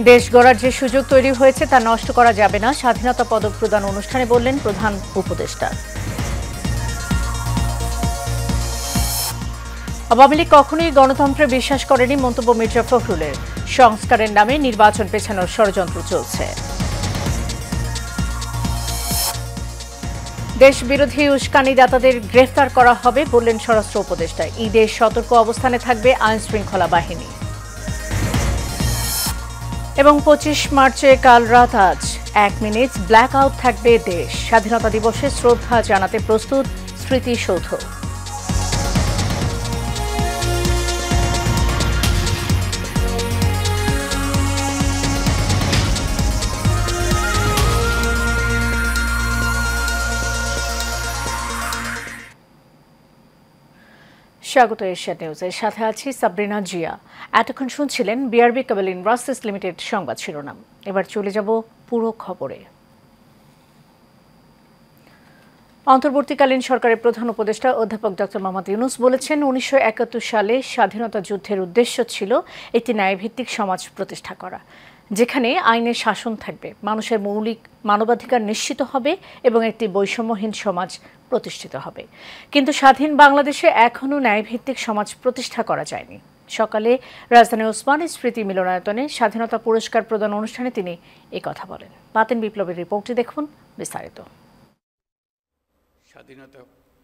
দেশ গড়ার যে সুযোগ তৈরি হয়েছে তা নষ্ট করা যাবে না, স্বাধীনতা পদক প্রদান অনুষ্ঠানে বললেন প্রধান উপদেষ্টা। আওয়ামী লীগ কখনোই গণতন্ত্রে বিশ্বাস করেনি, মন্তব্য মির্জা ফখরুলের। সংস্কারের নামে নির্বাচন পেছানোর ষড়যন্ত্র চলছে। দেশ বিরোধী উস্কানিদাতাদের গ্রেফতার করা হবে বললেন স্বরাষ্ট্র উপদেষ্টা। ঈদে সতর্ক অবস্থানে থাকবে আইন শৃঙ্খলা বাহিনী। এবং 25 মার্চে কাল রাত আজ 1 মিনিট ব্ল্যাক আউট থাকবে দেশ। স্বাধীনতা দিবসে শ্রদ্ধা জানাতে প্রস্তুত স্মৃতিসৌধ। স্বাগত এশিয়া নিউজের সাথে আছি সাবরিনা জিয়া। এতক্ষণ শুনছিলেন বিআরবি কেবল ইন্ডাস্ট্রিজ লিমিটেড সংবাদ শিরোনাম। এবার চলে যাব পুরো খবরে। অন্তর্বর্তীকালীন সরকারের প্রধান উপদেষ্টা অধ্যাপক ডক্টর মোহাম্মদ ইউনূস বলেছেন, 1971 সালে স্বাধীনতা যুদ্ধের উদ্দেশ্য ছিল একটি ন্যায়ভিত্তিক সমাজ প্রতিষ্ঠা করা, যেখানে আইনের শাসন থাকবে, মানুষের মৌলিক মানবাধিকার নিশ্চিত হবে এবং একটি বৈষম্যহীন সমাজ প্রতিষ্ঠিত হবে। কিন্তু স্বাধীন বাংলাদেশে এখনও ন্যায়ভিত্তিক সমাজ প্রতিষ্ঠা করা যায়নি। সকালে রাজধানীর ওসমানী স্মৃতি মিলনায়তনে স্বাধীনতা পুরস্কার প্রদান অনুষ্ঠানে তিনি কথা বলেন। পাতেন বিপ্লবের রিপোর্টটি দেখুন বিস্তারিত। স্বাধীনতা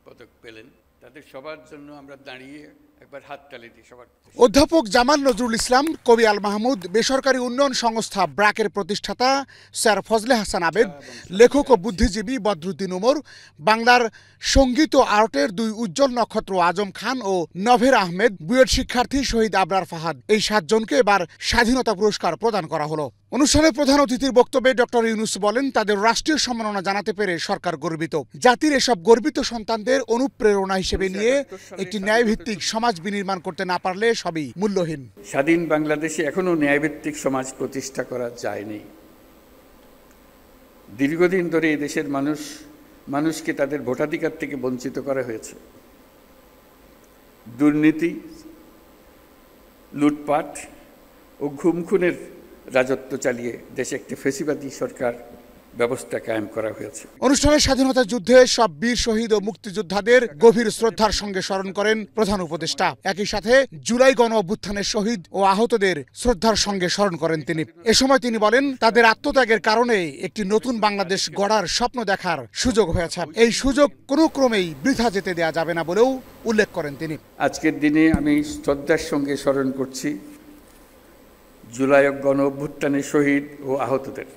পদক পেলেন তাদের সবার জন্য আমরা দাঁড়িয়ে একবার হাততালি দিই সবার। অধ্যাপক জামাল নজরুল ইসলাম, কবি আল মাহমুদ, বেসরকারি উন্নয়ন সংস্থা ব্র্যাকের প্রতিষ্ঠাতা স্যার ফজলে হাসান আবেদ, লেখক ও বুদ্ধিজীবী বদরুদ্দিন উমর, বাংলার সঙ্গীত ও আর্টের 2 উজ্জ্বল নক্ষত্র আজম খান ও নভের আহমেদ, বুয়েট শিক্ষার্থী শহীদ আবরার ফাহাদ, এই 7 জনকে এবার স্বাধীনতা পুরস্কার প্রদান করা হলো। অনুষ্ঠানে প্রধান অতিথির বক্তব্যে ডক্টর ইউনূস বলেন, তাদের রাষ্ট্রীয় সম্মাননা জানাতে পেরে সরকার গর্বিত। জাতির এসব গর্বিত সন্তানদের অনুপ্রেরণা হিসেবে নিয়ে একটি ন্যায়ভিত্তিক সমাজ বিনির্মাণ করতে না পারলে সবই মূল্যহীন। স্বাধীন বাংলাদেশে এখনো ন্যায়ভিত্তিক সমাজ প্রতিষ্ঠা করা যায়নি। দীর্ঘদিন ধরে এই দেশের মানুষকে তাদের ভোটাধিকার থেকে বঞ্চিত করা হয়েছে। দুর্নীতি, লুটপাট ও খুনের রাজত্ব চালিয়ে দেশে একটি ফ্যাসিবাদী সরকার ব্যবস্থা কায়েম করা হয়েছে। অনুষ্ঠানে স্বাধীনতা যুদ্ধে সব বীর শহীদ ও মুক্তিযোদ্ধাদের গভীর শ্রদ্ধার সঙ্গে স্মরণ করেন প্রধান উপদেষ্টা। একই সাথে জুলাই গণ অভ্যুত্থানের শহীদ ও আহতদের শ্রদ্ধার সঙ্গে স্মরণ করেন তিনি। এ সময় তিনি বলেন, তাদের আত্মত্যাগের কারণে একটি নতুন বাংলাদেশ গড়ার স্বপ্ন দেখার সুযোগ হয়েছে। এই সুযোগ কোনো ক্রমেই বৃথা যেতে দেওয়া যাবে না বলেও উল্লেখ করেন তিনি। আজকের দিনে আমি শ্রদ্ধার সঙ্গে স্মরণ করছি জুলাই গণ অভ্যুত্থানের শহীদ ও আহতদের।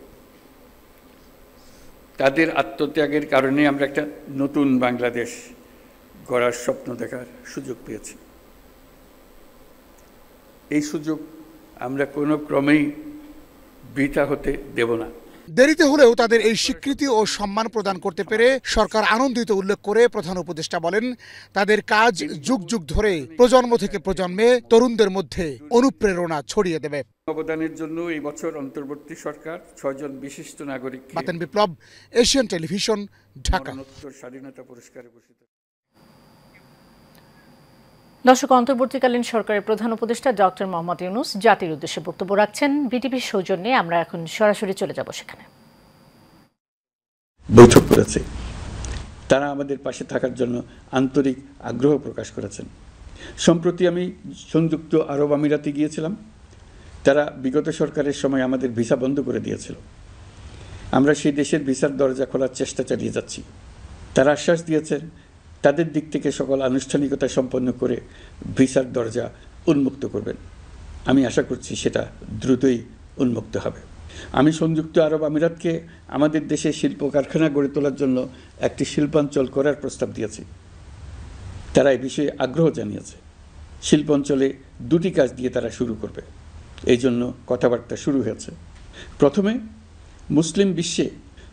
তাদের আত্মত্যাগের কারণে আমরা একটা নতুন বাংলাদেশ গড়ার স্বপ্ন দেখার সুযোগ পেয়েছি। এই সুযোগ আমরা কোনো ক্রমেই বৃথা হতে দেব না। দেরিতে হলেও তাদের এই স্বীকৃতি ও সম্মান প্রদান করতে পেরে সরকার আনন্দিত উল্লেখ করে প্রধান উপদেষ্টা বলেন, তাদের কাজ যুগ যুগ ধরে প্রজন্ম থেকে প্রজন্মে তরুণদের মধ্যে অনুপ্রেরণা ছড়িয়ে দেবে। অবদানের জন্য এই বছর অন্তর্বর্তী সরকার 6 জন বিশিষ্ট নাগরিক পাতেন বিপ্লব, এশিয়ান টেলিভিশন, ঢাকা। স্বাধীনতা পুরস্কারে ভূষিত। দর্শক, অন্তর্বর্তীকালীন সরকারের প্রধান উপদেষ্টা ডক্টর মোহাম্মদ ইউনূস জাতির উদ্দেশ্যে বক্তব্য রাখছেন। বিটিভির সৌজন্যে আমরা এখন সরাসরি চলে যাব সেখানে। বৈঠক করেছে, তারা আমাদের পাশে থাকার জন্য আন্তরিক আগ্রহ প্রকাশ করেছেন। সম্প্রতি আমি সংযুক্ত আরব আমিরাতে গিয়েছিলাম। তারা বিগত সরকারের সময় আমাদের ভিসা বন্ধ করে দিয়েছিল। আমরা সেই দেশের ভিসার দরজা খোলার চেষ্টা চালিয়ে যাচ্ছি। তারা আশ্বাস দিয়েছেন তাদের দিক থেকে সকল আনুষ্ঠানিকতা সম্পন্ন করে ভিসার দরজা উন্মুক্ত করবেন। আমি আশা করছি সেটা দ্রুতই উন্মুক্ত হবে। আমি সংযুক্ত আরব আমিরাতকে আমাদের দেশে শিল্প কারখানা গড়ে তোলার জন্য একটি শিল্পাঞ্চল করার প্রস্তাব দিয়েছি। তারা এই বিষয়ে আগ্রহ জানিয়েছে। শিল্পাঞ্চলে 2টি কাজ দিয়ে তারা শুরু করবে, এই জন্য কথাবার্তা শুরু হয়েছে। প্রথমে মুসলিম বিশ্বে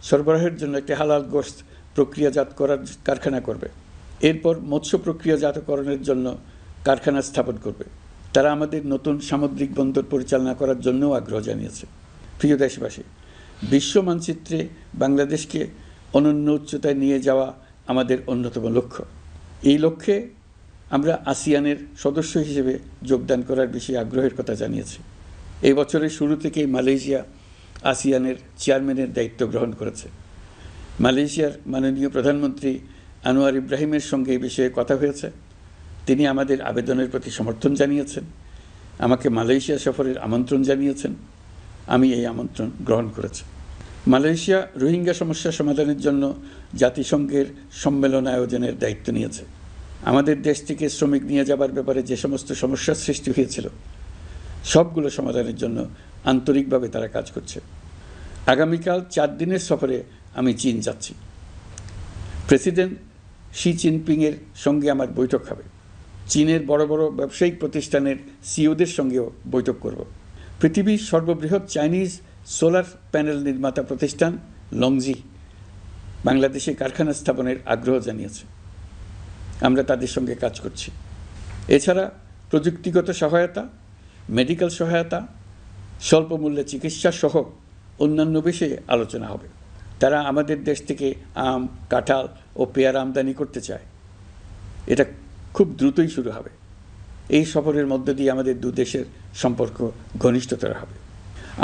সরবরাহের জন্য একটি হালাল গোশত প্রক্রিয়াজাত করার কারখানা করবে। এরপর মৎস্য প্রক্রিয়াজাতকরণের জন্য কারখানা স্থাপন করবে। তারা আমাদের নতুন সামুদ্রিক বন্দর পরিচালনা করার জন্যও আগ্রহ জানিয়েছে। প্রিয় দেশবাসী, বিশ্ব মানচিত্রে বাংলাদেশকে অনন্য উচ্চতায় নিয়ে যাওয়া আমাদের অন্যতম লক্ষ্য। এই লক্ষ্যে আমরা আসিয়ানের সদস্য হিসেবে যোগদান করার বিষয়ে আগ্রহের কথা জানিয়েছি। এই বছরের শুরু থেকেই মালয়েশিয়া আসিয়ানের চেয়ারম্যানের দায়িত্ব গ্রহণ করেছে। মালয়েশিয়ার মাননীয় প্রধানমন্ত্রী আনোয়ার ইব্রাহিমের সঙ্গে এই বিষয়ে কথা হয়েছে। তিনি আমাদের আবেদনের প্রতি সমর্থন জানিয়েছেন, আমাকে মালয়েশিয়া সফরের আমন্ত্রণ জানিয়েছেন। আমি এই আমন্ত্রণ গ্রহণ করেছি। মালয়েশিয়া রোহিঙ্গা সমস্যা সমাধানের জন্য জাতিসংঘের সম্মেলন আয়োজনের দায়িত্ব নিয়েছে। আমাদের দেশ থেকে শ্রমিক নিয়ে যাবার ব্যাপারে যে সমস্ত সমস্যার সৃষ্টি হয়েছিল সবগুলো সমাধানের জন্য আন্তরিকভাবে তারা কাজ করছে। আগামীকাল 4 দিনের সফরে আমি চীন যাচ্ছি। প্রেসিডেন্ট শি জিনপিংয়ের সঙ্গে আমার বৈঠক হবে। চীনের বড় বড় ব্যবসায়িক প্রতিষ্ঠানের সিইওদের সঙ্গেও বৈঠক করব। পৃথিবীর সর্ববৃহৎ চাইনিজ সোলার প্যানেল নির্মাতা প্রতিষ্ঠান লংজি বাংলাদেশে কারখানা স্থাপনের আগ্রহ জানিয়েছে। আমরা তাদের সঙ্গে কাজ করছি। এছাড়া প্রযুক্তিগত সহায়তা, মেডিকেল সহায়তা, স্বল্প মূল্যে চিকিৎসা সহ অন্যান্য বিষয়ে আলোচনা হবে। তারা আমাদের দেশ থেকে আম, কাঁঠাল ও পেয়ারা আমদানি করতে চায়। এটা খুব দ্রুতই শুরু হবে। এই সফরের মধ্য দিয়ে আমাদের দু দেশের সম্পর্ক ঘনিষ্ঠতর হবে।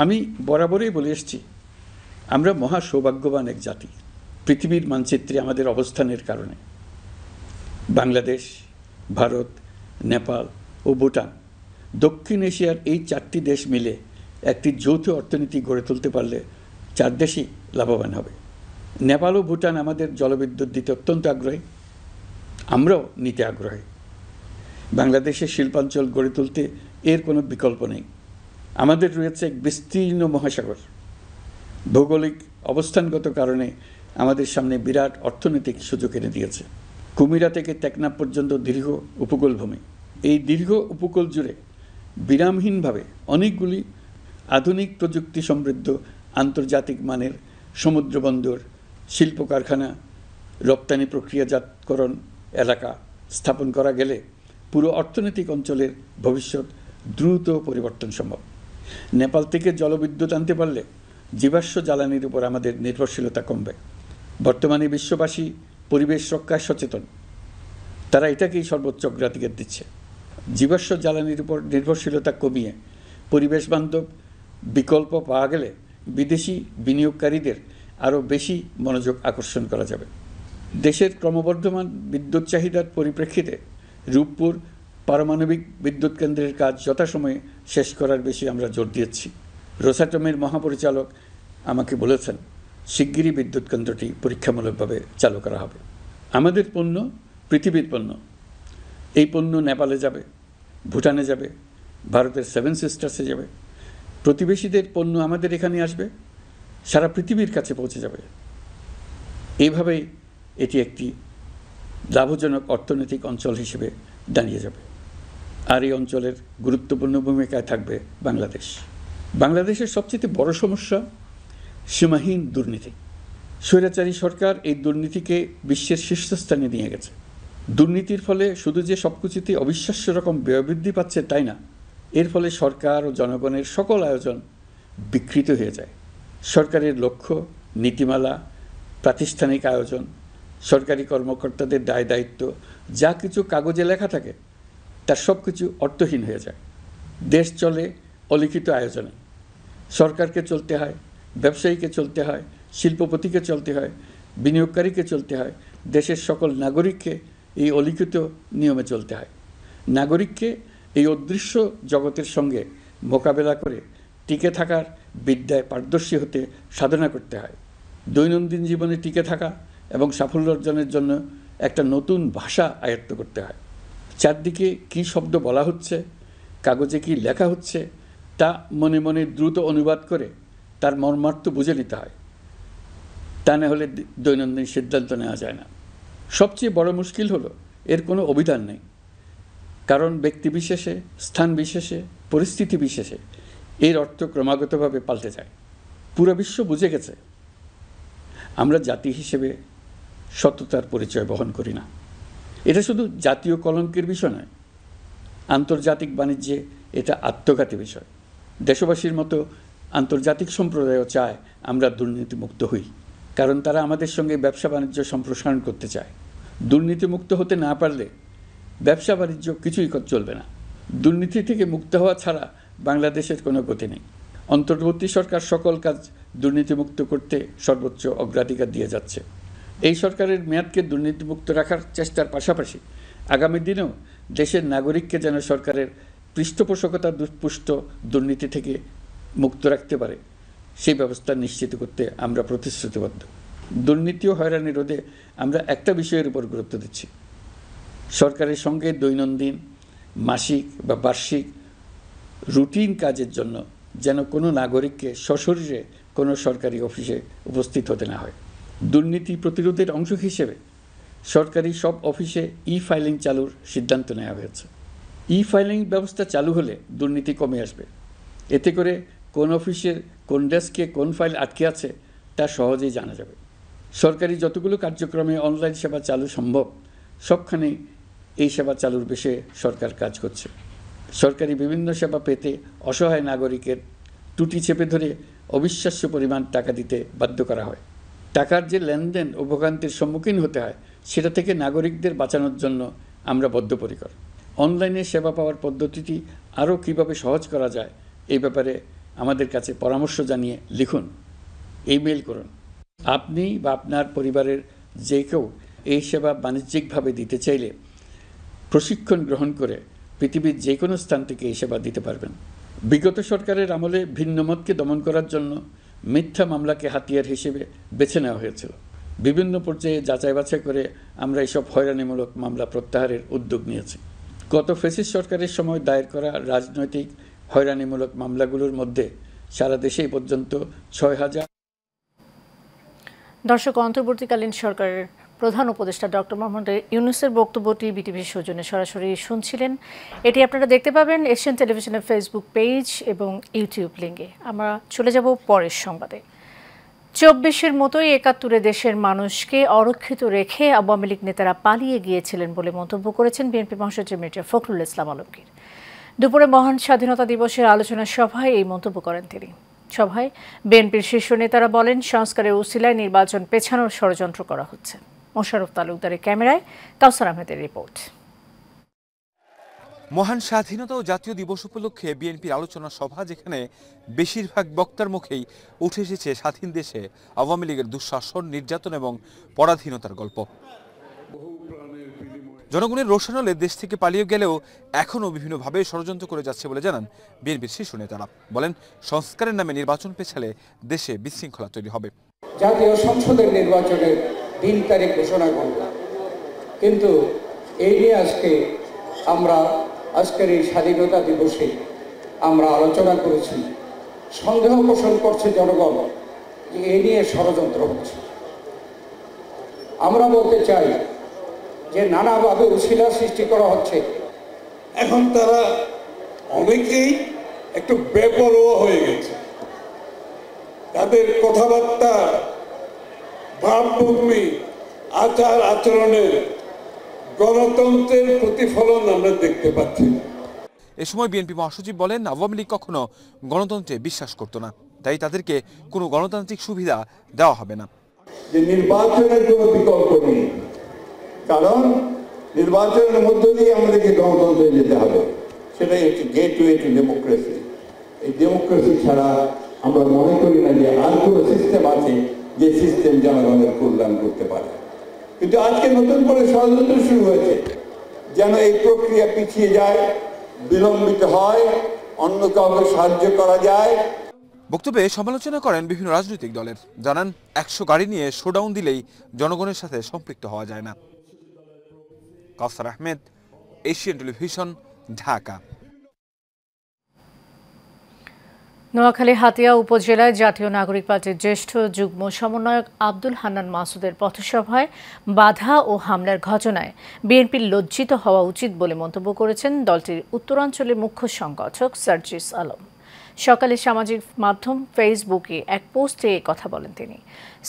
আমি বরাবরই বলে এসেছি, আমরা মহা সৌভাগ্যবান এক জাতি। পৃথিবীর মানচিত্রে আমাদের অবস্থানের কারণে বাংলাদেশ, ভারত, নেপাল ও ভুটান, দক্ষিণ এশিয়ার এই 4টি দেশ মিলে একটি যৌথ অর্থনীতি গড়ে তুলতে পারলে 4 দেশই লাভবান হবে। নেপাল ও ভুটান আমাদের জলবিদ্যুৎ দিতে অত্যন্ত আগ্রহী, আমরাও নিতে আগ্রহী। বাংলাদেশের শিল্পাঞ্চল গড়ে তুলতে এর কোনো বিকল্প নেই। আমাদের রয়েছে এক বিস্তীর্ণ মহাসাগর। ভৌগোলিক অবস্থানগত কারণে আমাদের সামনে বিরাট অর্থনৈতিক সুযোগ এনে দিয়েছে। কুমিরা থেকে টেকনাফ পর্যন্ত দীর্ঘ উপকূলভূমি। এই দীর্ঘ উপকূল জুড়ে বিরামহীনভাবে অনেকগুলি আধুনিক প্রযুক্তি সমৃদ্ধ আন্তর্জাতিক মানের সমুদ্র বন্দর, শিল্প কারখানা, রপ্তানি প্রক্রিয়াজাতকরণ এলাকা স্থাপন করা গেলে পুরো অর্থনৈতিক অঞ্চলের ভবিষ্যৎ দ্রুত পরিবর্তন সম্ভব। নেপাল থেকে জলবিদ্যুৎ আনতে পারলে জীবাশ্ম জ্বালানির উপর আমাদের নির্ভরশীলতা কমবে। বর্তমানে বিশ্ববাসী পরিবেশ রক্ষায় সচেতন, তারা এটাকেই সর্বোচ্চ অগ্রাধিকার দিচ্ছে। জীবাশ্ম জ্বালানির উপর নির্ভরশীলতা কমিয়ে পরিবেশ বান্ধব বিকল্প পাওয়া গেলে বিদেশি বিনিয়োগকারীদের আরও বেশি মনোযোগ আকর্ষণ করা যাবে। দেশের ক্রমবর্ধমান বিদ্যুৎ চাহিদার পরিপ্রেক্ষিতে রূপপুর পারমাণবিক বিদ্যুৎ কেন্দ্রের কাজ যথাসময়ে শেষ করার বেশি আমরা জোর দিয়েছি। রোসাটমের মহাপরিচালক আমাকে বলেছেন শিগগিরই বিদ্যুৎ কেন্দ্রটি পরীক্ষামূলকভাবে চালু করা হবে। আমাদের পণ্য পৃথিবীর পণ্য। এই পণ্য নেপালে যাবে, ভুটানে যাবে, ভারতের 7 সিস্টার্সে যাবে। প্রতিবেশীদের পণ্য আমাদের এখানে আসবে, সারা পৃথিবীর কাছে পৌঁছে যাবে। এইভাবেই এটি একটি লাভজনক অর্থনৈতিক অঞ্চল হিসেবে দাঁড়িয়ে যাবে। আর এই অঞ্চলের গুরুত্বপূর্ণ ভূমিকায় থাকবে বাংলাদেশ। বাংলাদেশের সবচেয়ে বড় সমস্যা সীমাহীন দুর্নীতি। স্বৈরাচারী সরকার এই দুর্নীতিকে বিশ্বের শীর্ষস্থানে নিয়ে গেছে। দুর্নীতির ফলে শুধু যে সবকিছুতে অবিশ্বাস্য রকম ব্যয়বৃদ্ধি পাচ্ছে তাই না, এর ফলে সরকার ও জনগণের সকল আয়োজন বিকৃত হয়ে যায়। সরকারের লক্ষ্য, নীতিমালা, প্রাতিষ্ঠানিক আয়োজন, সরকারি কর্মকর্তাদের দায় দায়িত্ব যা কিছু কাগজে লেখা থাকে তার সব কিছু অর্থহীন হয়ে যায়। দেশ চলে অলিখিত আয়োজনে। সরকারকে চলতে হয়, ব্যবসায়ীকে চলতে হয়, শিল্পপতিকে চলতে হয়, বিনিয়োগকারীকে চলতে হয়, দেশের সকল নাগরিককে এই অলিখিত নিয়মে চলতে হয়। নাগরিককে এই অদৃশ্য জগতের সঙ্গে মোকাবেলা করে টিকে থাকার বিদ্যায় পারদর্শী হতে সাধনা করতে হয়। দৈনন্দিন জীবনে টিকে থাকা এবং সাফল্য অর্জনের জন্য একটা নতুন ভাষা আয়ত্ত করতে হয়। চারদিকে কী শব্দ বলা হচ্ছে, কাগজে কি লেখা হচ্ছে তা মনে মনে দ্রুত অনুবাদ করে তার মর্মার্থ বুঝে নিতে হয়। তা না হলে দৈনন্দিন সিদ্ধান্ত নেওয়া যায় না। সবচেয়ে বড় মুশকিল হলো এর কোনো অভিধান নেই। কারণ ব্যক্তি বিশেষে, স্থান বিশেষে, পরিস্থিতি বিশেষে এর অর্থ ক্রমাগতভাবে পাল্টে যায়। পুরো বিশ্ব বুঝে গেছে আমরা জাতি হিসেবে সততার পরিচয় বহন করি না। এটা শুধু জাতীয় কলঙ্কের বিষয় নয়, আন্তর্জাতিক বাণিজ্যে এটা আত্মঘাতী বিষয়। দেশবাসীর মতো আন্তর্জাতিক সম্প্রদায়ও চায় আমরা দুর্নীতিমুক্ত হই, কারণ তারা আমাদের সঙ্গে ব্যবসা বাণিজ্য সম্প্রসারণ করতে চায়। দুর্নীতিমুক্ত হতে না পারলে ব্যবসা বাণিজ্য কিছুই চলবে না। দুর্নীতি থেকে মুক্ত হওয়া ছাড়া বাংলাদেশের কোনো গতি নেই। অন্তর্বর্তী সরকার সকল কাজ দুর্নীতিমুক্ত করতে সর্বোচ্চ অগ্রাধিকার দিয়ে যাচ্ছে। এই সরকারের মেয়াদকে দুর্নীতিমুক্ত রাখার চেষ্টার পাশাপাশি আগামী দিনেও দেশের নাগরিককে যেন সরকারের পৃষ্ঠপোষকতা দুষ্পুষ্ট দুর্নীতি থেকে মুক্ত রাখতে পারে সেই ব্যবস্থা নিশ্চিত করতে আমরা প্রতিশ্রুতিবদ্ধ। দুর্নীতি ও হয়রানি রোধে আমরা একটা বিষয়ের উপর গুরুত্ব দিচ্ছি। সরকারের সঙ্গে দৈনন্দিন, মাসিক বা বার্ষিক রুটিন কাজের জন্য যেন কোনো নাগরিককে সশরীরে কোনো সরকারি অফিসে উপস্থিত হতে না হয়। দুর্নীতি প্রতিরোধের অংশ হিসেবে সরকারি সব অফিসে ফাইলিং চালুর সিদ্ধান্ত নেওয়া হয়েছে। ফাইলিং ব্যবস্থা চালু হলে দুর্নীতি কমে আসবে। এতে করে কোন অফিসের কোন ডেস্কে কোন ফাইল আটকে আছে তা সহজেই জানা যাবে। সরকারি যতগুলো কার্যক্রমে অনলাইন সেবা চালু সম্ভব সবখানেই এই সেবা চালুর বিষয়ে সরকার কাজ করছে। সরকারি বিভিন্ন সেবা পেতে অসহায় নাগরিকের টুটি চেপে ধরে অবিশ্বাস্য পরিমাণ টাকা দিতে বাধ্য করা হয়। টাকার যে লেনদেন ও ভোগান্তির সম্মুখীন হতে হয় সেটা থেকে নাগরিকদের বাঁচানোর জন্য আমরা বদ্ধপরিকর। অনলাইনে সেবা পাওয়ার পদ্ধতিটি আরও কীভাবে সহজ করা যায় এই ব্যাপারে আমাদের কাছে পরামর্শ জানিয়ে লিখুন, ইমেইল করুন। আপনি বা আপনার পরিবারের যে কেউ এই সেবা বাণিজ্যিকভাবে দিতে চাইলে প্রশিক্ষণ গ্রহণ করে পৃথিবীর যে কোনো স্থান থেকে এই সেবা দিতে পারবেন। বিগত সরকারের আমলে ভিন্নমতকে দমন করার জন্য মিথ্যা মামলাকে হাতিয়ার হিসেবে বেছে নেওয়া হয়েছিল। বিভিন্ন পর্যায়ে যাচাই বাছাই করে আমরা এইসব হয়রানিমূলক মামলা প্রত্যাহারের উদ্যোগ নিয়েছি। গত ফ্যাসিস্ট সরকারের সময় দায়ের করা রাজনৈতিক হয়রানিমূলক মামলাগুলোর মধ্যে সারা দেশেই পর্যন্ত ৬,০০০। দর্শক, অন্তর্বর্তীকালীন সরকারের প্রধান উপদেষ্টা ডক্টর মোহাম্মদ ইউনূসের বক্তব্যটি বিটিভির সৌজন্যে সরাসরি শুনছিলেন। এটি আপনারা দেখতে পাবেন এশিয়ান টেলিভিশনের ফেসবুক পেজ এবং ইউটিউব লিঙ্কে। আমরা চলে যাব পরের সংবাদে। ২৪-এর মতোই ৭১-এ দেশের মানুষকে অরক্ষিত রেখে আওয়ামী লীগ নেতারা পালিয়ে গিয়েছিলেন বলে মন্তব্য করেছেন বিএনপি মহাসচিব মির্জা ফখরুল ইসলাম আলমগীর। দুপুরে মহান স্বাধীনতা দিবসের আলোচনা সভায় এই মন্তব্য করেন তিনি। সভায় বিএনপির শীর্ষ নেতারা বলেন, সংস্কারের উসিলায় নির্বাচন পেছানোর ষড়যন্ত্র করা হচ্ছে। মোশাররফ তালুকদারের ক্যামেরায় কাউসার আহমেদের রিপোর্ট। মহান স্বাধীনতা ও জাতীয় দিবস উপলক্ষে বিএনপির আলোচনা সভা, যেখানে বেশিরভাগ বক্তার মুখেই উঠে এসেছে স্বাধীন দেশে আওয়ামী লীগের দুঃশাসন, নির্যাতন এবং পরাধীনতার গল্প। জনগণের রোষানলে দেশ থেকে পালিয়ে গেলেও এখনও বিভিন্নভাবে ষড়যন্ত্র করে যাচ্ছে বলে জানান বিএনপির শীর্ষ নেতারা। বলেন, সংস্কারের নামে নির্বাচন পেছালে দেশে বিশৃঙ্খলা তৈরি হবে। জাতীয় সংসদের নির্বাচনের দিন তারিখ ঘোষণা করব, কিন্তু এই নিয়ে আজকের এই স্বাধীনতা দিবসে আমরা আলোচনা করেছি। সন্দেহ পোষণ করছে জনগণ যে এই নিয়ে ষড়যন্ত্র হচ্ছে। আমরা বলতে চাই যে নানাভাবে উশিলা সৃষ্টি করা হচ্ছে। এখন তারা অনেকেই একটু বেপরোয়া হয়ে গেছে। তাদের কথাবার্তা, ভাবভূমি, আচার আচরণের গণতন্ত্রের প্রতিফলন আমরা দেখতে পাচ্ছি। এ সময় বিএনপি মহাসচিব বলেন, আওয়ামী লীগ কখনো গণতন্ত্রে বিশ্বাস করত না, তাই তাদেরকে কোনো গণতান্ত্রিক সুবিধা দেওয়া হবে না। যে নির্বাচনের কোনো বিকল্প নেই, কারণ নির্বাচনের মধ্য দিয়ে আমাদেরকে গণতন্ত্রে যেতে হবে। সেটাই হচ্ছে গেটওয়ে টু ডেমোক্রেসি। এই ডেমোক্রেসি ছাড়া আমরা মনে করি না যে আর কোনো সিস্টেম আছে যে সিস্টেম জনগণের কল্যাণ করতে পারে। কিন্তু আজকে নতুন করে ষড়যন্ত্র শুরু হয়েছে যেন এই প্রক্রিয়া পিছিয়ে যায়, বিলম্বিত হয়, অন্য কাউকে সাহায্য করা যায়। বক্তব্যে সমালোচনা করেন বিভিন্ন রাজনৈতিক দলের। জানান, ১০০ গাড়ি নিয়ে শোডাউন দিলেই জনগণের সাথে সম্পৃক্ত হওয়া যায় না। কাউসার আহমেদ, এশিয়ান টেলিভিশন, ঢাকা। নোয়াখালী হাতিয়া উপজেলায় জাতীয় নাগরিক পার্টির জ্যেষ্ঠ যুগ্ম সমন্বয়ক আব্দুল হান্নান মাসুদের পথসভায় বাধা ও হামলার ঘটনায় বিএনপির লজ্জিত হওয়া উচিত বলে মন্তব্য করেছেন দলটির উত্তরাঞ্চলের মুখ্য সংগঠক সার্জিস আলম। সকালে সামাজিক মাধ্যম ফেসবুকে এক পোস্টে কথা বলেন তিনি।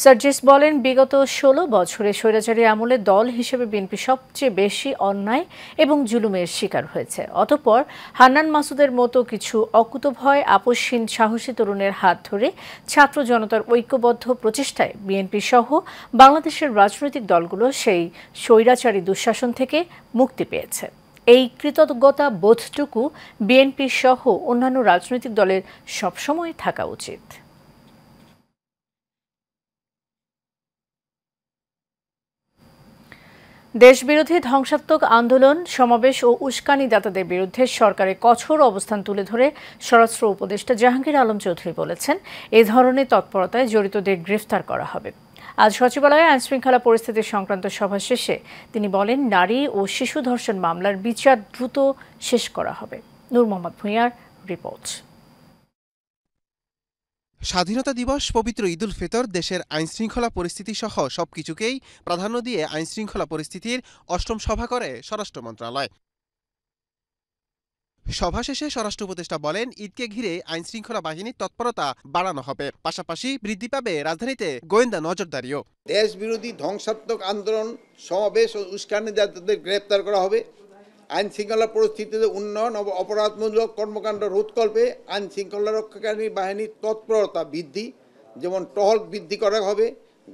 সার্জিস বলেন, বিগত ১৬ বছরে স্বৈরাচারী আমলে দল হিসেবে বিএনপি সবচেয়ে বেশি অন্যায় এবং জুলুমের শিকার হয়েছে। অতঃপর হান্নান মাসুদের মতো কিছু অকুতোভয় আপসহীন সাহসী তরুণের হাত ধরে ছাত্র জনতার ঐক্যবদ্ধ প্রচেষ্টায় বিএনপি সহ বাংলাদেশের রাজনৈতিক দলগুলো সেই স্বৈরাচারী দুঃশাসন থেকে মুক্তি পেয়েছে। এই কৃতজ্ঞতা বোধটুকু বিএনপি সহ অন্যান্য রাজনৈতিক দলের সবসময় থাকা উচিত। দেশবিরোধী ধ্বংসাত্মক আন্দোলন, সমাবেশ ও উস্কানিদাতাদের বিরুদ্ধে সরকারের কঠোর অবস্থান তুলে ধরে স্বরাষ্ট্র উপদেষ্টা জাহাঙ্গীর আলম চৌধুরী বলেছেন, এ ধরনের তৎপরতায় জড়িতদের গ্রেফতার করা হবে। আজ সচিবালয়ে আইনশৃঙ্খলা পরিস্থিতি সংক্রান্ত সভা শেষে তিনি বলেন, নারী ও শিশু ধর্ষণ মামলার বিচার দ্রুত শেষ করা হবে। নূর মোহাম্মদ ভূঁইয়ার রিপোর্ট। স্বাধীনতা দিবস, পবিত্র ঈদুল ফিতর, দেশের আইনশৃঙ্খলা পরিস্থিতি সহ সবকিছুকেই প্রাধান্য দিয়ে আইনশৃঙ্খলা পরিস্থিতির অষ্টম সভা করে স্বরাষ্ট্র মন্ত্রণালয়। সভা শেষে স্বরাষ্ট্র উপদেষ্টা বলেন, ঈদকে ঘিরে আইনশৃঙ্খলা বাহিনীর তৎপরতা বাড়ানো হবে, পাশাপাশি বৃদ্ধি পাবে রাজধানীতে গোয়েন্দা নজরদারিও। দেশ বিরোধী ধ্বংসাত্মক আন্দোলন, সমাবেশ ও উস্কানিদাতাদের গ্রেপ্তার করা হবে। আইন শৃঙ্খলা পরিস্থিতিতে উন্নয়ন ও অপরাধমূলক কর্মকাণ্ড রোধকল্পে আইন শৃঙ্খলা রক্ষাকারী বাহিনীর তৎপরতা বৃদ্ধি, যেমন টহল বৃদ্ধি করা হবে,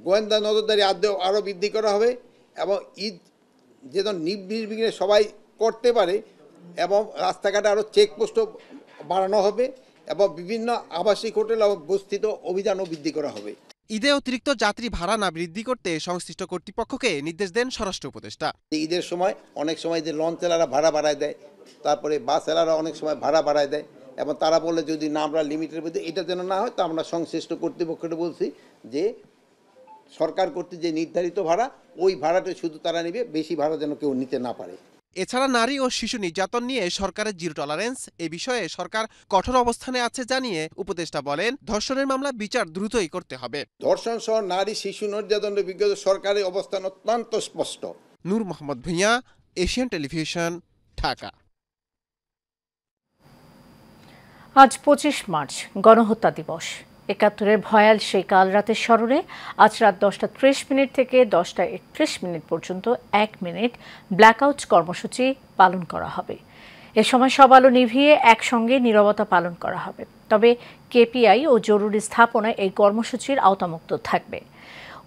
গোয়েন্দা নজরদারি আরও বৃদ্ধি করা হবে এবং ঈদ যেন নির্বিঘ্নে সবাই করতে পারে এবং রাস্তাঘাটে আরও চেকপোস্টও বাড়ানো হবে এবং বিভিন্ন আবাসিক হোটেল এবং বস্তিত অভিযানও বৃদ্ধি করা হবে। ঈদে অতিরিক্ত যাত্রী ভাড়া না বৃদ্ধি করতে সংশ্লিষ্ট কর্তৃপক্ষকে নির্দেশ দেন স্বরাষ্ট্র উপদেষ্টা। ঈদের সময় অনেক সময় যে লঞ্চ চালারা ভাড়া বাড়ায় দেয়, তারপরে বাস চালারা অনেক সময় ভাড়া বাড়ায় দেয় এবং তারা বলে যদি না আমরা লিমিটের মধ্যে এটা যেন না হয়, তো আমরা সংশ্লিষ্ট কর্তৃপক্ষকে বলছি যে সরকার কর্তৃক যে নির্ধারিত ভাড়া, ওই ভাড়াটা শুধু তারা নেবে, বেশি ভাড়া যেন কেউ নিতে না পারে। এছাড়া নারী ও শিশু নির্যাতন নিয়ে সরকারের জিরো টলারেন্স, এ বিষয়ে সরকার কঠোর অবস্থানে আছে জানিয়ে উপদেষ্টা বলেন, ধর্ষণের মামলা বিচার দ্রুতই করতে হবে। ধর্ষণ সহ নারী শিশু নির্যাতনের বিগত সরকারের অবস্থান অত্যন্ত স্পষ্ট। নূর মোহাম্মদ ভূঁইয়া, এশিয়ান টেলিভিশন, ঢাকা। আজ 25 মার্চ, গণহত্যা দিবস। ৭১-এর ভয়াল সেই কাল রাতের স্মরণে আজ রাত 10:30 থেকে 10:31 পর্যন্ত 1 মিনিট ব্ল্যাকআউট কর্মসূচি পালন করা হবে। এ সময় সব আলো নিভিয়ে একসঙ্গে নীরবতা পালন করা হবে। তবে কেপিআই ও জরুরি স্থাপনায় এই কর্মসূচির আওতামুক্ত থাকবে।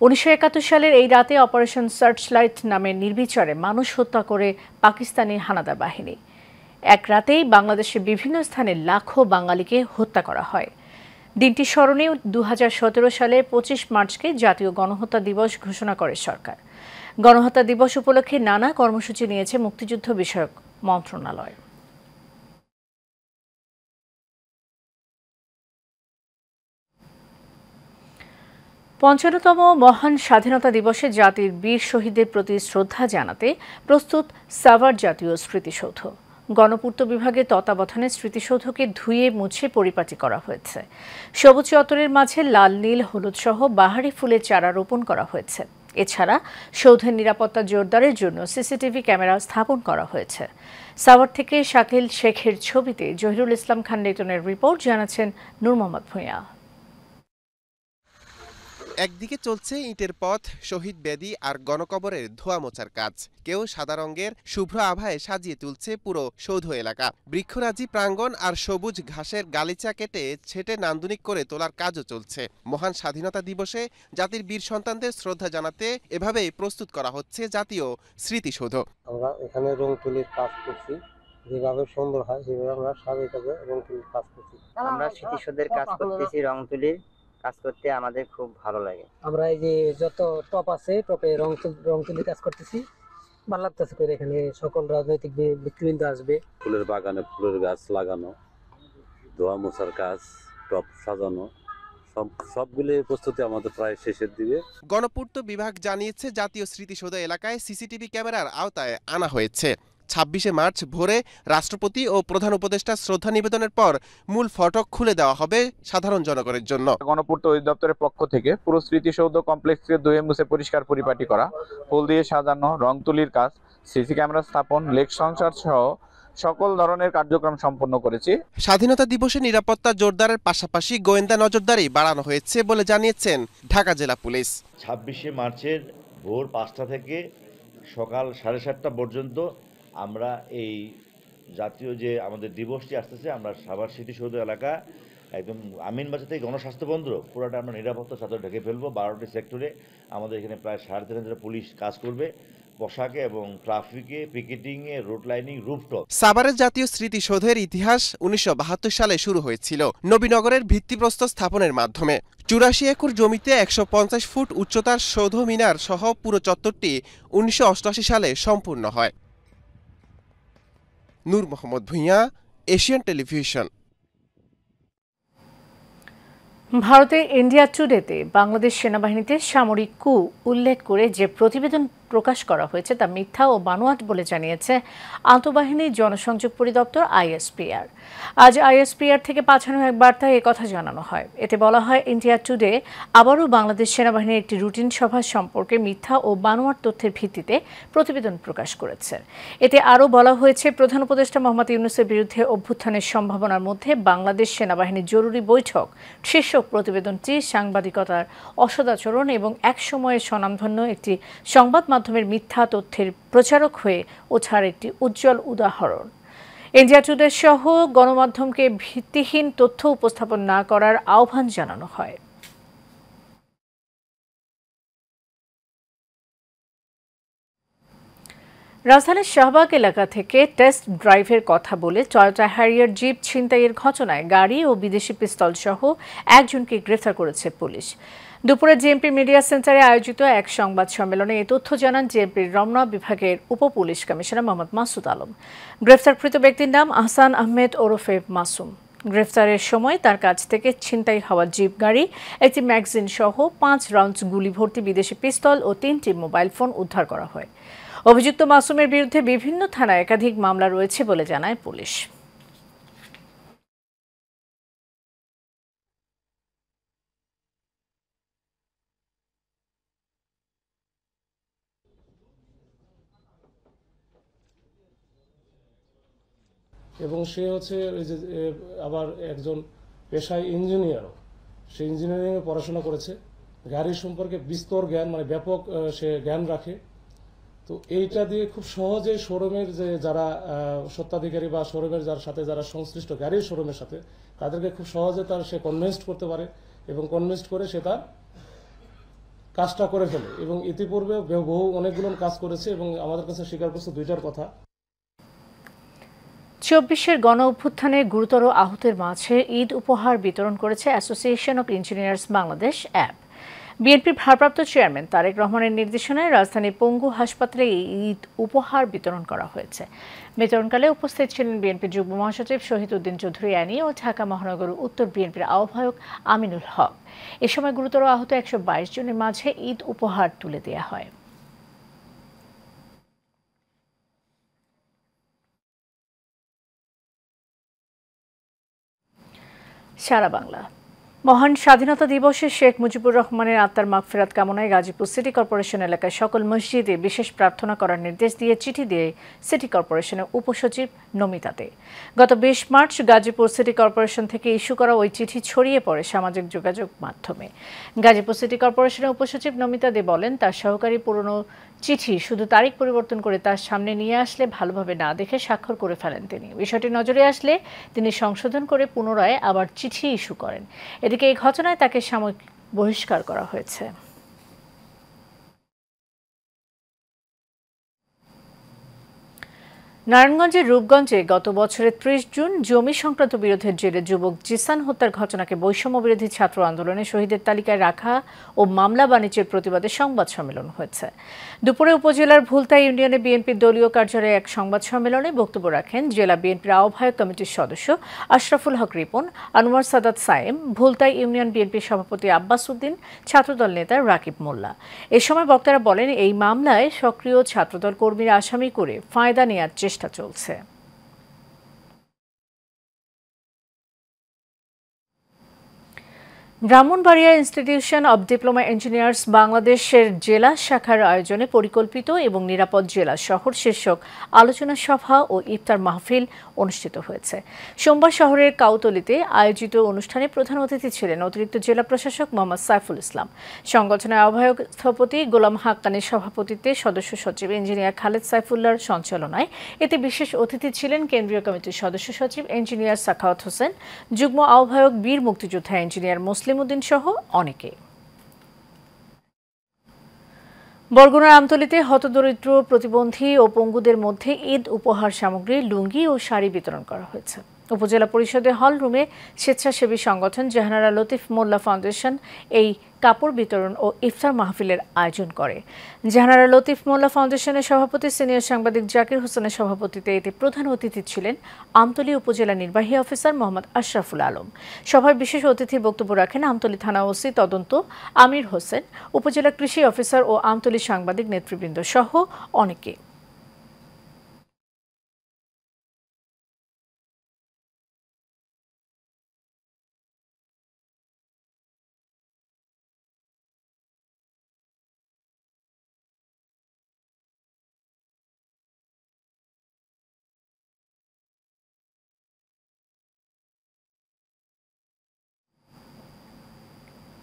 1971 সালের এই রাতে অপারেশন সার্চলাইট নামে নির্বিচারে মানুষ হত্যা করে পাকিস্তানি হানাদার বাহিনী। এক রাতেই বাংলাদেশের বিভিন্ন স্থানে লাখো বাঙালিকে হত্যা করা হয়। দিনটি স্মরণে 2017 সালে 25 মার্চকে জাতীয় গণহত্যা দিবস ঘোষণা করে সরকার। গণহত্যা দিবস উপলক্ষে নানা কর্মসূচি নিয়েছে মুক্তিযুদ্ধ বিষয়ক মন্ত্রণালয়। পঞ্চান্নতম মহান স্বাধীনতা দিবসে জাতির বীর শহীদদের প্রতি শ্রদ্ধা জানাতে প্রস্তুত সাভার জাতীয় স্মৃতিসৌধ। গণপূর্ত বিভাগের তত্ত্বাবধানে স্মৃতিসৌধকে ধুয়ে মুছে পরিপাটি করা হয়েছে। সবুজ চত্বরের মাঝে লাল, নীল, হলুদ সহ বাহারি ফুলের চারা রোপণ করা হয়েছে। এছাড়া সৌধের নিরাপত্তা জোরদারের জন্য সিসিটিভি ক্যামেরা স্থাপন করা হয়েছে। সাভার থেকে শাকিল শেখের ছবিতে জহিরুল ইসলাম খান লিটনের রিপোর্ট, জানাচ্ছেন নূর মোহাম্মদ ভূঁইয়া। একদিকে চলছে ইটের পথ, শহীদ বেদি আর গণকবরের ধোয়া মোছার কাজ। কেউ সাদা রঙের শুভ্র আভায় সাজিয়ে তুলছে পুরো সৌধ এলাকা। বৃক্ষরাজি প্রাঙ্গণ আর সবুজ ঘাসের গালিচা কেটে ছেটে নান্দনিক করে তোলার কাজও চলছে। মহান স্বাধীনতা দিবসে জাতির বীর সন্তানদের শ্রদ্ধা জানাতে এভাবেই প্রস্তুত করা হচ্ছে জাতীয় স্মৃতিসৌধ। আমরা এখানে রং তুলির কাজ করছি, যেভাবে সুন্দর হয় সেভাবে আমরা সাজাইতে রং তুলির কাজ করছি। আমরা স্মৃতিসৌধের কাজ করতেছি, রং তুলির কাজ করতে আমাদের খুব ভালো লাগে। আমরা এই যে যত টপ আছে, টপে রং তুলির কাজ করতেছি, ভালো লাগতেছে করে। এখানে সকল রাজনৈতিক ব্যক্তিবৃন্দ আসবে। ফুলের বাগানে ফুলের গাছ লাগানো, ধোয়া মোছার কাজ, টপ সাজানো, সবগুলি প্রস্তুতি আমাদের প্রায় শেষের দিকে। গণপূর্ত বিভাগ জানিয়েছে, জাতীয় স্মৃতিসৌধ এলাকায় সিসিটিভি ক্যামেরার আওতায় আনা হয়েছে। 26 মার্চ ভোরে রাষ্ট্রপতি ও প্রধান উপদেষ্টা শ্রদ্ধা নিবেদনের পর মূল ফটক খুলে দেওয়া হবে সাধারণ জনগণের জন্য। গণপূর্ত অধিদপ্তরের পক্ষ থেকে পুরো স্মৃতিসৌধ কমপ্লেক্সকে ধুয়ে মুছে পরিষ্কার পরিপাটি করা, ফুল দিয়ে সাজানো, রং তুলির কাজ, সিসি ক্যামেরা স্থাপন, লেক সংসার সহ সকল ধরনের কার্যক্রম সম্পন্ন করেছি। স্বাধীনতা দিবসে নিরাপত্তা জোরদারের পাশাপাশি গোয়েন্দা নজরদারি বাড়ানো হয়েছে বলে জানিয়েছেন ঢাকা জেলা পুলিশ। 26 মার্চের ভোর 5টা থেকে সকাল 7:30 পর্যন্ত আমরা এই জাতীয় যে আমাদের দিবসটি আসতেছে, আমরা সাভার স্মৃতিসৌধ এলাকা একদম আমিনবাজার থেকে গণস্বাস্থ্য কেন্দ্র পুরোটা আমরা নিরাপত্তা চাদর ঢেকে ফেলবো। 12টি সেক্টরে আমাদের এখানে প্রায় 3,500 পুলিশ কাজ করবে। পোশাকে এবং ট্রাফিকে, পিকেটিংয়ে, রুট লাইনিং, রুফটপ। সাভারের জাতীয় স্মৃতিসৌধের ইতিহাস ১৯৭২ সালে শুরু হয়েছিল নবীনগরের ভিত্তিপ্রস্তর স্থাপনের মাধ্যমে। ৮৪ একর জমিতে ১৫০ ফুট উচ্চতার সৌধ মিনার সহ পুরো চত্বরটি ১৯৮৮ সালে সম্পূর্ণ হয়। নূর মোহাম্মদ ভূঁইয়া, এশিয়ান টেলিভিশন। ভারতের ইন্ডিয়া টুডেতে বাংলাদেশ সেনাবাহিনীতে সামরিক কূ উল্লেখ করে যে প্রতিবেদন প্রকাশ করা হয়েছে তা মিথ্যা ও বানোয়াট বলে জানিয়েছে আন্তঃবাহিনী জনসংযোগ পরিদপ্তর ISPR। আজ ISPR থেকে পাঠানো এক বার্তায় একথা জানানো হয়। এতে বলা হয়, ইন্ডিয়া টুডে আবারও বাংলাদেশ সেনাবাহিনীর একটি রুটিন সভা সম্পর্কে মিথ্যা ও বানোয়াট তথ্যের ভিত্তিতে প্রতিবেদন প্রকাশ করেছে। এতে আরও বলা হয়েছে, প্রধান উপদেষ্টা মোহাম্মদ ইউনূসের বিরুদ্ধে অভ্যুত্থানের সম্ভাবনার মধ্যে বাংলাদেশ সেনাবাহিনীর জরুরি বৈঠক শীর্ষক প্রতিবেদনটি সাংবাদিকতার অসদাচরণ এবং একসময়ের স্বনামধন্য একটি সংবাদ মাধ্যমের মিথ্যা তথ্যের প্রচারক হয়ে ওঠার একটি উজ্জ্বল উদাহরণ। ইন্ডিয়া টুডে সহ গণমাধ্যমকে ভিত্তিহীন তথ্য উপস্থাপন না করার আহ্বান জানানো হয়। রাজধানীর শাহবাগ এলাকা থেকে টেস্ট ড্রাইভের কথা বলে টয়োটা হ্যারিয়ার জিপ ছিনতাইয়ের ঘটনায় গাড়ি ও বিদেশি পিস্তল সহ একজনকে গ্রেফতার করেছে পুলিশ। দুপুরে জেএমপি মিডিয়া সেন্টারে আয়োজিত এক সংবাদ সম্মেলনে এ তথ্য জানান জেএমপির রমনা বিভাগের উপপুলিশ কমিশনার মোহাম্মদ মাসুদ আলম। গ্রেফতারকৃত ব্যক্তির নাম আহসান আহমেদ ওরফে মাসুম। গ্রেফতারের সময় তার কাছ থেকে ছিনতাই হওয়া জিপ গাড়ি, একটি ম্যাগাজিন সহ 5 রাউন্ড গুলি ভর্তি বিদেশি পিস্তল ও 3টি মোবাইল ফোন উদ্ধার করা হয়। অভিযুক্ত মাসুমের বিরুদ্ধে বিভিন্ন থানায় একাধিক মামলা রয়েছে বলে জানায় পুলিশ। এবং সে হচ্ছে আবার একজন পেশায় ইঞ্জিনিয়ারও, সে ইঞ্জিনিয়ারিংয়ে পড়াশোনা করেছে, গাড়ির সম্পর্কে বিস্তর জ্ঞান, মানে ব্যাপক সে জ্ঞান রাখে। তো এইটা দিয়ে খুব সহজে শোরুমের যে যারা স্বত্বাধিকারী বা শোরুমের যার সাথে যারা সংশ্লিষ্ট গাড়ির শোরুমের সাথে, তাদেরকে খুব সহজে সে কনভিন্সড করতে পারে এবং কনভিন্সড করে সে তার কাজটা করে ফেলে। এবং ইতিপূর্বে বহু অনেকগুলো কাজ করেছে এবং আমাদের কাছে স্বীকার করছে 2টার কথা। 24-এর গণ অভ্যুত্থানে গুরুতর আহতের মাঝে ঈদ উপহার বিতরণ করেছে association of engineers Bangladesh app. বিএনপির ভারপ্রাপ্ত চেয়ারম্যান তারেক রহমানের নির্দেশনায় রাজধানী পঙ্গু হাসপাতালে এই ঈদ উপহার বিতরণ করা হয়েছে। বিতরণকালে উপস্থিত ছিলেন বিএনপির যুগ্ম মহাসচিব শহীদ উদ্দিন চৌধুরী অ্যানি ও ঢাকা মহানগর উত্তর বিএনপির আহ্বায়ক আমিনুল হক। এ সময় গুরুতর আহত 122 জনের মাঝে ঈদ উপহার তুলে দেওয়া হয়। সারা বাংলা। মহান স্বাধীনতা দিবসে শেখ মুজিবুর রহমানের আত্মার মাগফিরাত কামনায় গাজীপুর সিটি কর্পোরেশন এলাকায় সকল মসজিদে বিশেষ প্রার্থনা করার নির্দেশ দিয়ে চিঠি দিয়ে সিটি কর্পোরেশনের উপসচিব নমিতা দে। গত 20 মার্চ গাজীপুর সিটি কর্পোরেশন থেকে ইস্যু করা ওই চিঠি ছড়িয়ে পড়ে সামাজিক যোগাযোগ মাধ্যমে। গাজীপুর সিটি কর্পোরেশনের উপসচিব নমিতা দে বলেন, তার সহকারী পুরনো চিঠি শুধু তারিখ পরিবর্তন করে তার সামনে নিয়ে আসলে ভালোভাবে না দেখে স্বাক্ষর করে ফেলেন তিনি। বিষয়টি নজরে আসলে তিনি সংশোধন করে পুনরায় আবার চিঠি ইস্যু করেন। এদিকে এই ঘটনায় তাকে সাময়িক বহিষ্কার করা হয়েছে। নারায়ণগঞ্জের রূপগঞ্জে গত বছরের 30 জুন জমি সংক্রান্ত বিরোধের জেরে যুবক জিসান হত্যার ঘটনাকে বৈষম্য বিরোধী ছাত্র আন্দোলনে শহীদের তালিকায় রাখা ও মামলা বাণিজ্যের প্রতিবাদে সংবাদ সম্মেলন হয়েছে। দুপুরে উপজেলার ভুলতাই ইউনিয়নে বিএনপির দলীয় কার্যালয়ে এক সংবাদ সম্মেলনে বক্তব্য রাখেন জেলা বিএনপির আহ্বায়ক কমিটির সদস্য আশরাফুল হক রিপন, আনোয়ার সাদাত সায়েম, ভুলতাই ইউনিয়ন বিএনপির সভাপতি আব্বাস উদ্দিন, ছাত্রদল নেতা রাকিব মোল্লা। এ সময় বক্তারা বলেন, এই মামলায় সক্রিয় ছাত্রদল কর্মীরা আসামি করে ফায়দা নেওয়ার চেষ্টা চলছে। Brahmanbaria institution of diploma engineers বাংলাদেশের জেলা শাখার আয়োজনে পরিকল্পিত এবং নিরাপদ জেলা শহর শীর্ষক আলোচনা সভা ও ইফতার মাহফিল অনুষ্ঠিত হয়েছে। সোমবার শহরের কাউতলিতে আয়োজিত অনুষ্ঠানে প্রধান অতিথি ছিলেন অতিরিক্ত জেলা প্রশাসক মোহাম্মদ সাইফুল ইসলাম। সংগঠনের আহ্বায়ক স্থপতি গোলাম হাক্কানির সভাপতিত্বে সদস্য সচিব ইঞ্জিনিয়ার খালেদ সাইফুল্লাহর সঞ্চালনায় এতে বিশেষ অতিথি ছিলেন কেন্দ্রীয় কমিটির সদস্য সচিব ইঞ্জিনিয়ার সাখাওয়াত হোসেন, যুগ্ম আহ্বায়ক বীর মুক্তিযোদ্ধা ইঞ্জিনিয়ার মুসলিম উদ্দিন সহ অনেকে। বরগুনার আমতলীতে হতদরিদ্র, প্রতিবন্ধী ও পঙ্গুদের মধ্যে ঈদ উপহার সামগ্রী, লুঙ্গি ও শাড়ি বিতরণ করা হয়েছে। উপজেলা পরিষদের হল রুমে স্বেচ্ছাসেবী সংগঠন জাহানারা লতিফ মোল্লা ফাউন্ডেশন এই কাপড় বিতরণ ও ইফতার মাহফিলের আয়োজন করে। জাহানারা লতিফ মোল্লা ফাউন্ডেশনের সভাপতি সিনিয়র সাংবাদিক জাকির হোসেনের সভাপতিত্বে এতে প্রধান অতিথি ছিলেন আমতলী উপজেলা নির্বাহী অফিসার মোহাম্মদ আশরাফুল আলম। সভায় বিশেষ অতিথির বক্তব্য রাখেন আমতলী থানা ওসি তদন্ত আমির হোসেন, উপজেলা কৃষি অফিসার ও আমতলী সাংবাদিক নেতৃবৃন্দ সহ অনেকে।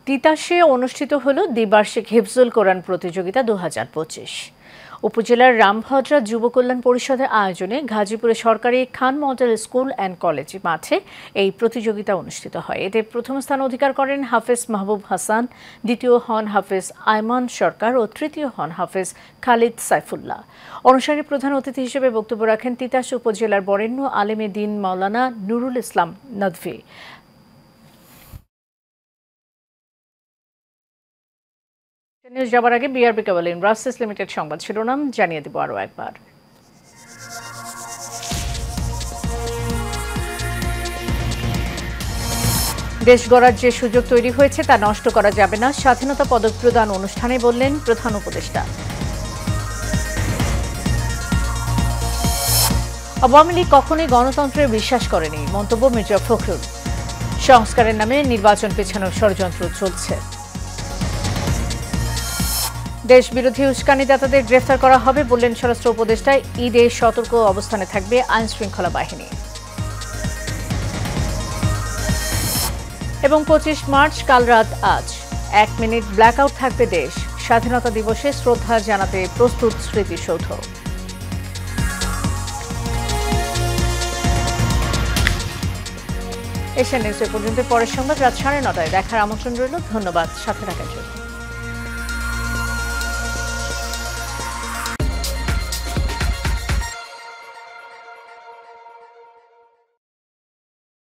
তিতাসে অনুষ্ঠিত হল দ্বিবার্ষিক হিফজুল কোরআন প্রতিযোগিতা 2025। উপজেলার রামভদ্রা যুব কল্যাণ পরিষদের আয়োজনে গাজীপুরে সরকারি খান মডেল স্কুল অ্যান্ড কলেজ মাঠে এই প্রতিযোগিতা অনুষ্ঠিত হয়। এতে প্রথম স্থান অধিকার করেন হাফেজ মাহবুব হাসান, দ্বিতীয় হন হাফেজ আয়মান সরকার ও তৃতীয় হন হাফেজ খালিদ সাইফুল্লাহ। অনুষ্ঠানে প্রধান অতিথি হিসেবে বক্তব্য রাখেন তিতাস উপজেলার বরেণ্য আলেমে দ্বীন মাওলানা নুরুল ইসলাম নদভী। নিউজ যাবার আগে বিআরবি কেবল ইন্ডাস্ট্রিজ লিমিটেড সংবাদ শিরোনাম জানিয়ে দেব আরও একবার। দেশ গড়ার যে সুযোগ তৈরি হয়েছে তা নষ্ট করা যাবে না, স্বাধীনতা পদক প্রদান অনুষ্ঠানে বললেন প্রধান উপদেষ্টা। আওয়ামী লীগ কখনোই গণতন্ত্রে বিশ্বাস করেনি, মন্তব্য মির্জা ফখরুল। সংস্কারের নামে নির্বাচন পেছানোর ষড়যন্ত্র চলছে। দেশ বিরোধী উস্কানিদাতাদের গ্রেফতার করা হবে বললেন স্বরাষ্ট্র উপদেষ্টা। ঈদে সতর্ক অবস্থানে থাকবে আইন শৃঙ্খলা বাহিনী। এবং 25 মার্চ কাল রাত 1 মিনিট ব্ল্যাকআউট থাকবে দেশ। স্বাধীনতা দিবসে শ্রদ্ধা জানাতে প্রস্তুত স্মৃতিসৌধ। এশিয়ান নিউজ পর্যন্ত। পরের সংবাদ রাত 9:30টায় দেখার আমন্ত্রণ রইল। ধন্যবাদ সাথে থাকার জন্য।